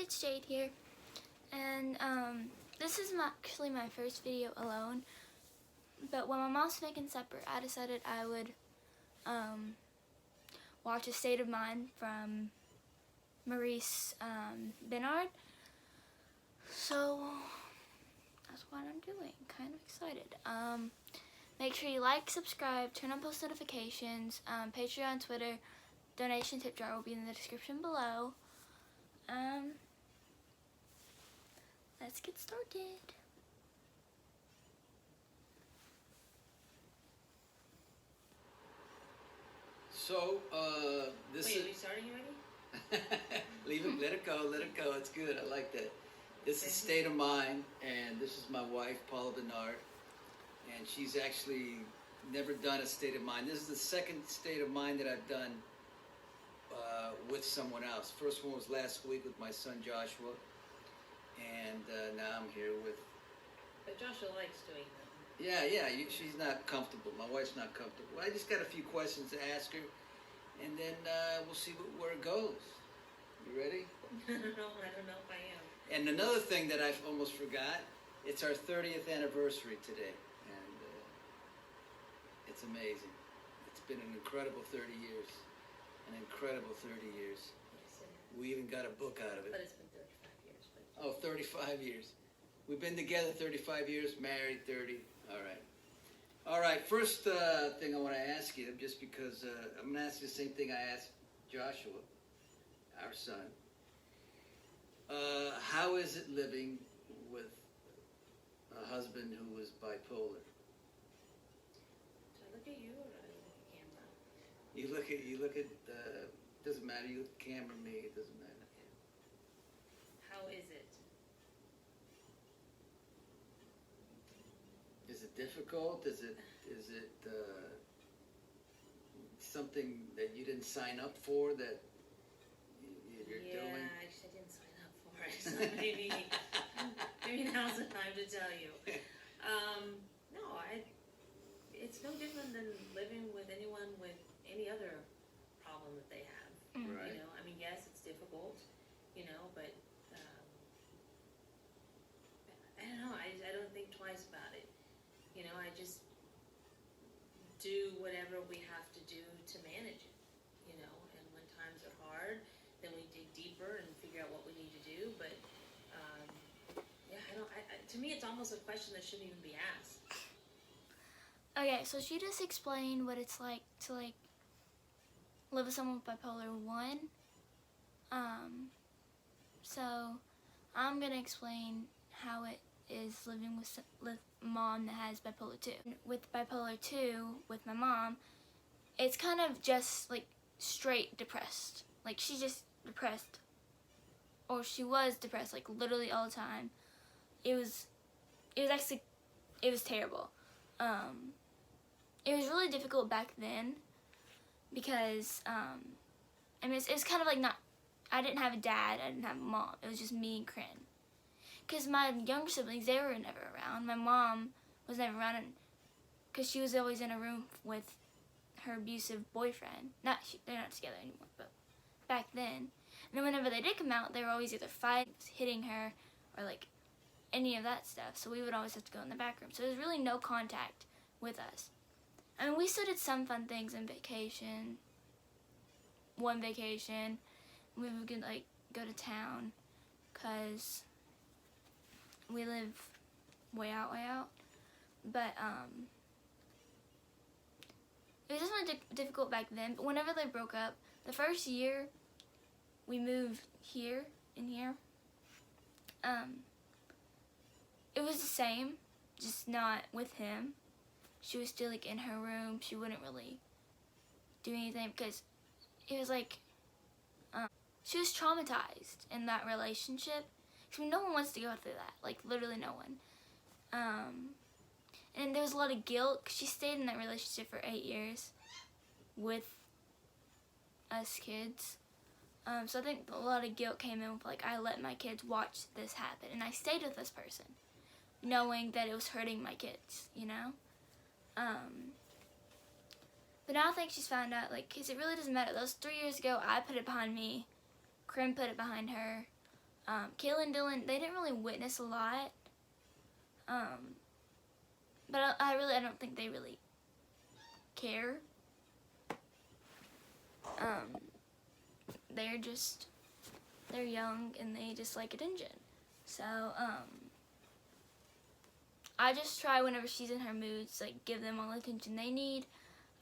it's Jade here, and this is actually my first video alone, but when my mom's making supper, I decided I would watch A State of Mind from MAURICE Bernard, so that's what I'm doing, kind of excited. Make sure you like, subscribe, turn on post notifications, Patreon, Twitter, donation tip jar will be in the description below. Let's get started. So, this Wait, is... are we starting already? Leave it, let it go, it's good, I like that. This is State of Mind, and this is my wife, Paula Bernard, and she's actually never done a State of Mind. This is the second State of Mind that I've done with someone else. First one was last week with my son Joshua, and now I'm here with... But Joshua likes doing them. Yeah, she's not comfortable. My wife's not comfortable. I just got a few questions to ask her, and then we'll see where it goes. You ready? I don't know if I am. And another thing that I almost forgot, it's our 30th anniversary today, and it's amazing. It's been an incredible 30 years. An incredible 30 years. Yes, We even got a book out of it. but it's been 35 years. But... Oh, 35 years. We've been together 35 years, married 30. All right, first thing I want to ask you, just because I'm going to ask you the same thing I asked Joshua, our son. How is it living with a husband who is bipolar? Do I look at you or do I look at the camera? You look at, doesn't matter, you look at camera, me, it doesn't matter. How is it? Is it difficult? Is it something that you didn't sign up for that you're doing? Yeah, actually I didn't sign up for it, so maybe now's the time to tell you. No, it's no different than living with anyone with any other problem that they have. Right. You know, I mean, yes, it's difficult, you know, but I don't know, I don't think twice about it. You know, I just do whatever we have to do to manage it, you know, and when times are hard, then we dig deeper and figure out what we need to do, but, yeah, to me, it's almost a question that shouldn't even be asked. Okay, so she just explained what it's like to live with someone with bipolar 1. So I'm gonna explain how it is living with mom that has bipolar 2. With bipolar 2, with my mom, it's kind of just like straight depressed. Like she's just depressed, or she was depressed like literally all the time. It was terrible. It was really difficult back then because I mean it's kind of like I didn't have a dad, I didn't have a mom. It was just me and Corinne. Because my younger siblings, they were never around. My mom was never around because she was always in a room with her abusive boyfriend. They're not together anymore, but back then. And then whenever they did come out, they were always either fighting, hitting her, or like any of that stuff. So we would always have to go in the back room. So there was really no contact with us. I mean, we still did some fun things in vacation. One vacation, we would like go to town because we live way out. But it was just really difficult back then. But whenever they broke up, the first year we moved here, it was the same, just not with him. She was still like in her room. She wouldn't really do anything because it was like she was traumatized in that relationship. So no one wants to go through that, like literally no one. And there was a lot of guilt because she stayed in that relationship for 8 years with us kids. So I think a lot of guilt came in with like, I let my kids watch this happen, and I stayed with this person knowing that it was hurting my kids, you know? But now I think she's found out, like, because it really doesn't matter. Those 3 years ago, I put it behind me. Corinne put it behind her. Kayla and Dylan, they didn't really witness a lot. But I don't think they really care. They're young and they just like attention. So, I just try whenever she's in her moods, like, give them all the attention they need.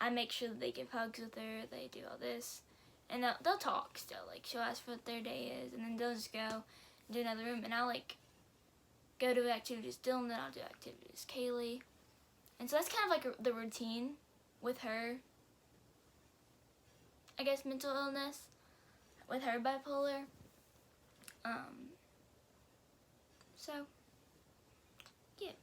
I make sure that they give hugs with her, they do all this. And they'll talk still, like, she'll ask for what their day is, and then they'll just go and do another room, and I'll, like, go do activities Dylan, then I'll do activities Kaylee. And so that's kind of like the routine with her, I guess, mental illness, with her bipolar. So, yeah.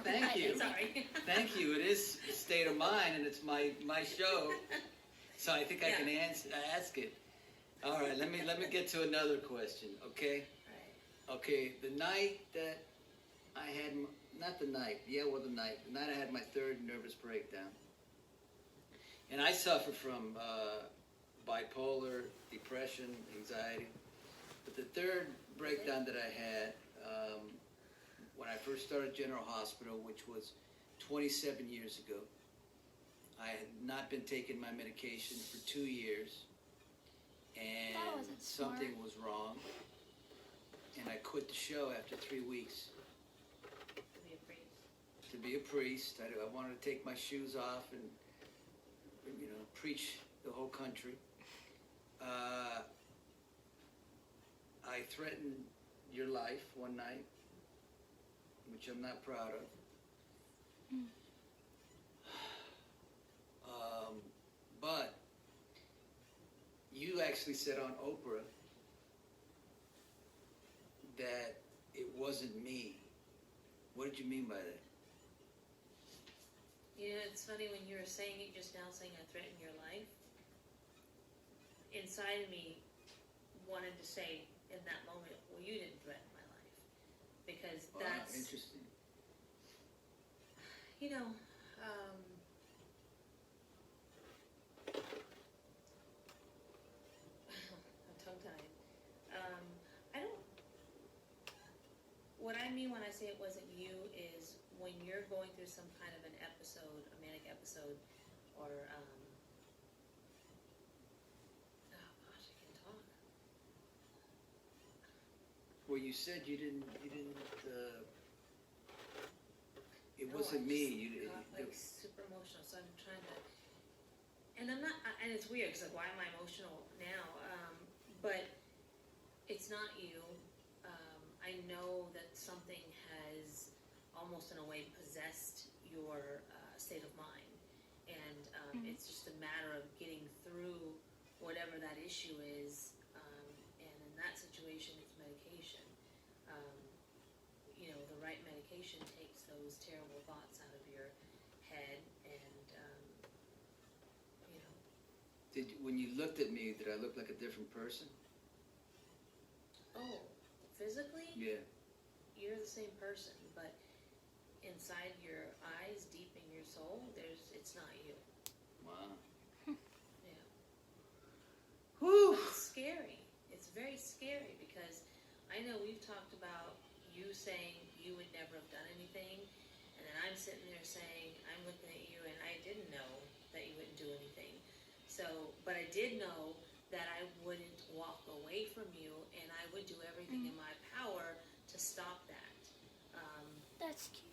Thank you. Sorry. Thank you. It is State of Mind, and it's my show, so I think I can ask it. All right, let me get to another question, okay? Right. Okay, the night that I had, the night I had my third nervous breakdown. And I suffer from bipolar, depression, anxiety. But the third breakdown that I had, when I first started General Hospital, which was 27 years ago, I had not been taking my medication for 2 years. And That wasn't smart. something was wrong. And I quit the show after 3 weeks. To be a priest. I wanted to take my shoes off and, preach the whole country. I threatened your life one night, which I'm not proud of. But you actually said on Oprah that it wasn't me. What did you mean by that? You know, it's funny when you were saying it just now, saying I threatened your life. Inside of me wanted to say in that moment, well, you didn't threaten my life. Because that's... Interesting. You know, I'm tongue-tied. What I mean when I say it wasn't you is when you're going through some kind of an episode, a manic episode, or, oh gosh, I can't talk. Well, you said you didn't, it No, wasn't I me. just got, like, super emotional, so I'm trying to, and I'm not, and it's weird, because, like, why am I emotional now? But it's not you. I know that something has almost in a way possessed your state of mind, and it's just a matter of getting through whatever that issue is, and in that situation it's medication. The right medication takes those terrible thoughts out of your head, and When you looked at me, did I look like a different person? oh, physically? Yeah. You're the same person, but inside your eyes, deep in your soul, it's not you. Wow. Yeah. Whew. It's scary. It's very scary because I know we've talked about you saying you would never have done anything, and then I'm sitting there saying, I'm looking at you and I didn't know that you wouldn't do anything. So, but I did know that I wouldn't walk away from you, and I would do everything in my power to stop that. That's cute.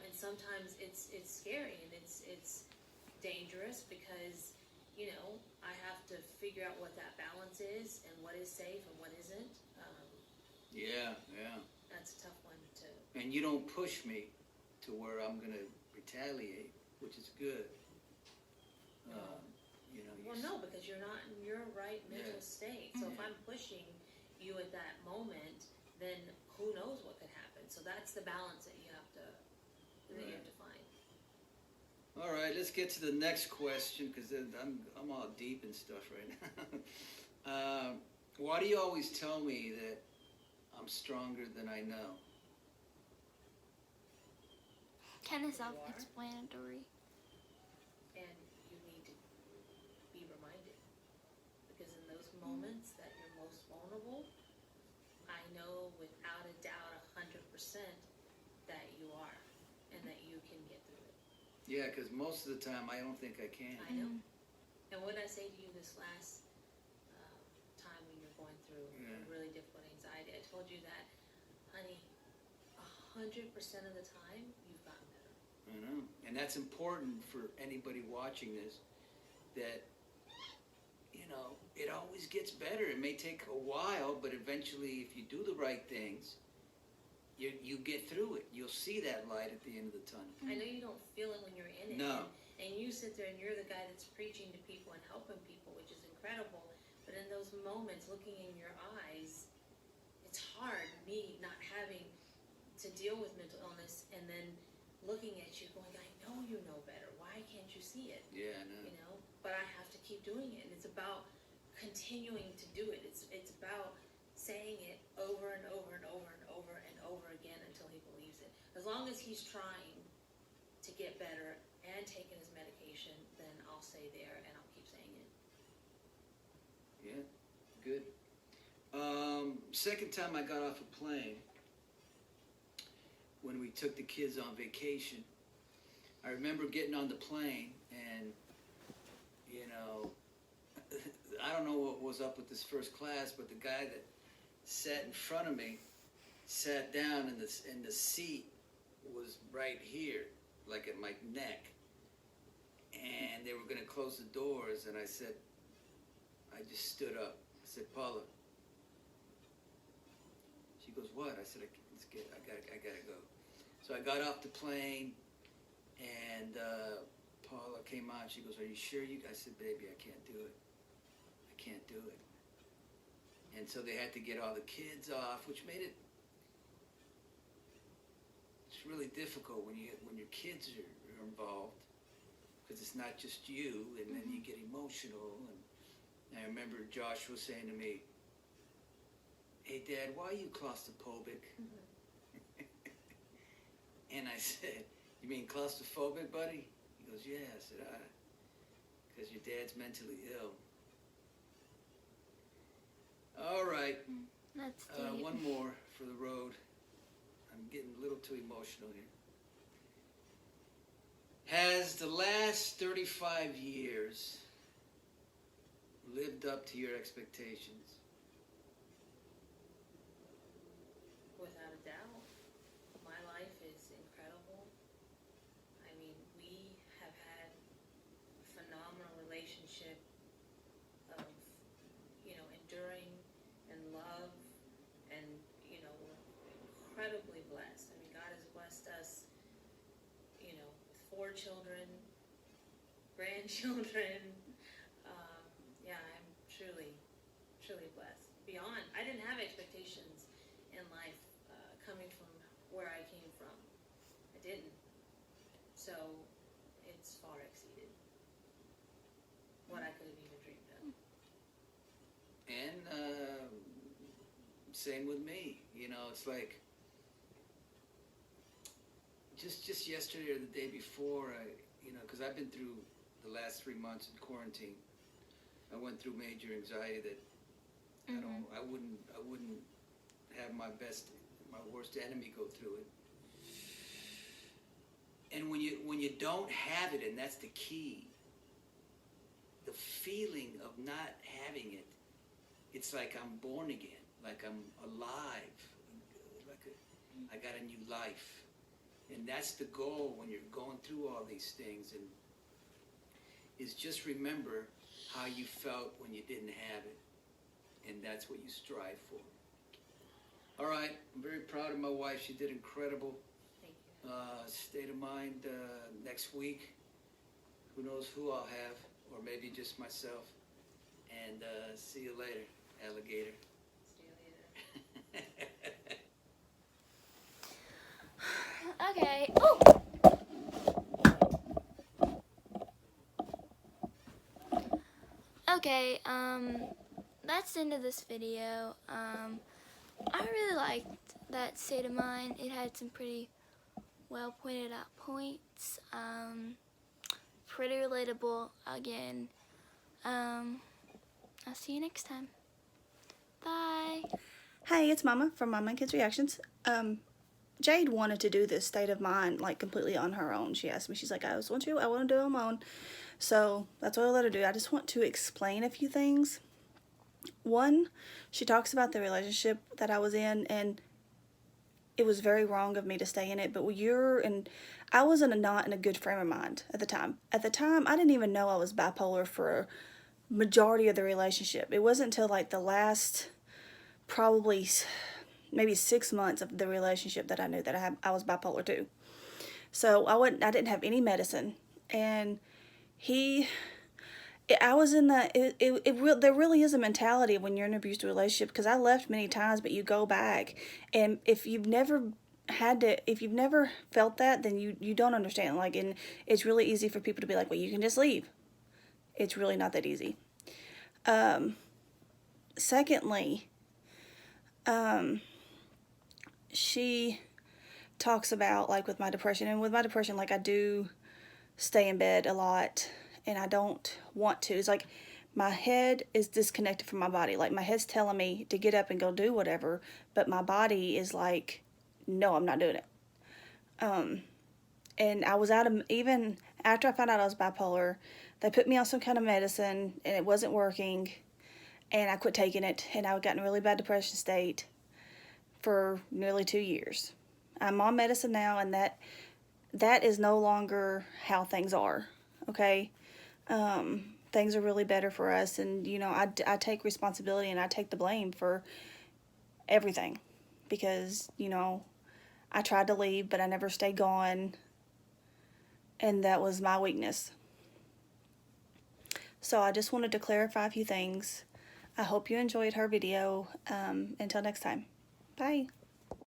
And sometimes it's scary, and it's dangerous because, I have to figure out what that balance is and what is safe and what isn't. Yeah. That's a tough one to... And you don't push me to where I'm going to retaliate, which is good. Well, no, because you're not in your right mental state. So if I'm pushing you at that moment, then who knows what could happen. So that's the balance that you have to find. All right, let's get to the next question, because I'm all deep in stuff right now. Why do you always tell me that I'm stronger than I know? Kind of self-explanatory. And you need to be reminded. moments that you're most vulnerable, I know without a doubt 100% that you are and that you can get through it. Yeah, because most of the time I don't think I can. I know. And what did I say to you this last time when you're going through a really difficult anxiety? I told you that, honey, 100% of the time you've gotten better. I know. And that's important for anybody watching this, that, you know, it always gets better. It may take a while, but eventually if you do the right things, you get through it. You'll see that light at the end of the tunnel. I know you don't feel it when you're in it. No. And you sit there and you're the guy that's preaching to people and helping people, which is incredible. But in those moments, looking in your eyes, it's hard, me not having to deal with mental illness and then looking at you going, I know you know better. Why can't you see it? Yeah, I know. You know, but I have to keep doing it. And it's about continuing to do it. It's about saying it over and over and over and over and over again until he believes it. As long as he's trying to get better and taking his medication, then I'll stay there and I'll keep saying it. Yeah, good. Second time I got off a plane, when we took the kids on vacation, I remember getting on the plane and, you know, I don't know what was up with this first class, but the guy that sat in front of me sat down and the seat was right here, like at my neck. And they were going to close the doors, and I just stood up. I said, Paula. She goes, what? I said, I gotta go. So I got off the plane, and Paula came out. She goes, are you sure I said, baby, I can't do it. I can't do it. And so they had to get all the kids off, which made it's really difficult when your kids are involved, because it's not just you, and then you get emotional. And I remember Josh was saying to me, hey, Dad, why are you claustrophobic? And I said, you mean claustrophobic, buddy? He goes, yeah. I said, because your dad's mentally ill. All right. That's deep. One more for the road. I'm getting a little too emotional here. Has the last 35 years lived up to your expectations? Without a doubt. My life is incredible. I mean, we have had a phenomenal relationship of, you know, enduring and love, and, you know, we're incredibly blessed. I mean, God has blessed us, you know, with 4 children, grandchildren. Yeah, I'm truly, truly blessed. Beyond, I didn't have expectations in life coming from where I came from. I didn't. So it's far exceeded what I could have even dreamed of. And same with me. You know, it's like just yesterday or the day before, because I've been through the last 3 months in quarantine. I went through major anxiety that I wouldn't have my worst enemy go through it. And when you don't have it, and that's the key, the feeling of not having it, it's like I'm born again, like I'm alive, I got a new life. And that's the goal when you're going through all these things, and is just remember how you felt when you didn't have it, and that's what you strive for. All right, I'm very proud of my wife. She did incredible. Thank you. State of mind next week. Who knows who I'll have, or maybe just myself. And see you later, alligator. See you later. Okay. Oh. Okay. That's the end of this video. I really liked that state of mind. It had some pretty well pointed out points. Pretty relatable again. I I'll see you next time. Bye. Hey, it's Mama from Mamaandkidzreactions. Jade wanted to do this state of mind like completely on her own. She asked me, she's like, I want to do it on my own. So that's what I let her do. I just want to explain a few things. One, she talks about the relationship that I was in, and it was very wrong of me to stay in it, but I was not in a good frame of mind at the time. At the time, I didn't even know I was bipolar for a majority of the relationship. It wasn't until like the last probably maybe 6 months of the relationship that I knew that I was bipolar too. So I didn't have any medicine, and I was in there really is a mentality when you're in an abusive relationship, because I left many times, but you go back, and if you've never felt that, then you don't understand. Like, and it's really easy for people to be like, well, you can just leave. It's really not that easy. Secondly, she talks about, like, with my depression, like, I do stay in bed a lot, and I don't want to. It's like my head is disconnected from my body. Like, my head's telling me to get up and go do whatever, but my body is like, no, I'm not doing it. And I was even after I found out I was bipolar, they put me on some kind of medicine, and it wasn't working, and I quit taking it, and I got in a really bad depression state for nearly 2 years. I'm on medicine now, and that is no longer how things are, okay? Things are really better for us, and, you know, I take responsibility and I take the blame for everything, because, you know, I tried to leave, but I never stayed gone, and that was my weakness. So I just wanted to clarify a few things. I hope you enjoyed her video. Until next time. Bye.